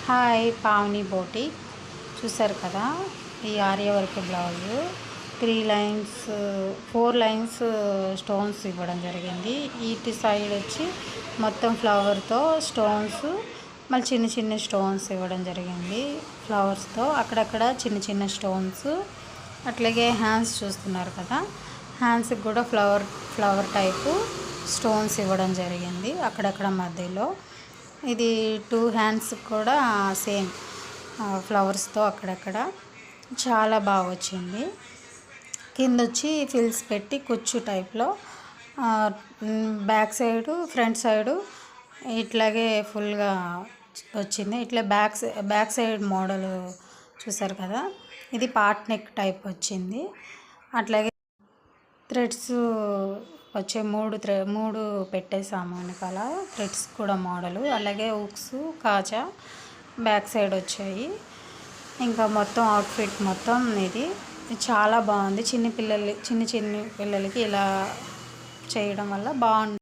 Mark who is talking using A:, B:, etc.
A: Hi Pavani బోటి చూసారు కదా. ఈ Arya work blouse 3 lines 4 lines stones ఇవ్వడం జరిగింది. ఇటు సైడ్ వచ్చి మొత్తం ఫ్లవర్తో స్టోన్స్, మళ్ళీ చిన్న చిన్న స్టోన్స్ ఇవ్వడం జరిగింది. ఫ్లవర్స్తో అక్కడక్కడ చిన్న చిన్న స్టోన్స్. అట్లాగే హ్యాండ్స్ చూస్తున్నారు కదా, హ్యాండ్స్కి కూడా ఫ్లవర్ టైపు స్టోన్స్ ఇవ్వడం జరిగింది అక్కడక్కడ మధ్యలో. ఇది 2 హ్యాండ్స్ కూడా సేమ్ ఫ్లవర్స్తో అక్కడక్కడ చాలా బాగా వచ్చింది. కింద వచ్చి ఫిల్స్ పెట్టి కుచ్చు టైప్లో, బ్యాక్ సైడు ఫ్రంట్ సైడు ఇట్లాగే ఫుల్గా వచ్చింది. ఇట్లా బ్యాక్ సైడ్ మోడల్ చూసారు కదా, ఇది పార్ట్ నెక్ టైప్ వచ్చింది. అట్లాగే థ్రెడ్స్ వచ్చే 3 పెట్టేసాము వెనకాల, థ్రెడ్స్ కూడా మోడలు. అలాగే హుక్స్ కాజా బ్యాక్ సైడ్ వచ్చాయి. ఇంకా మొత్తం అవుట్ఫిట్ మొత్తం ఇది చాలా బాగుంది. చిన్న పిల్లలకి ఇలా చేయడం వల్ల బాగుంది.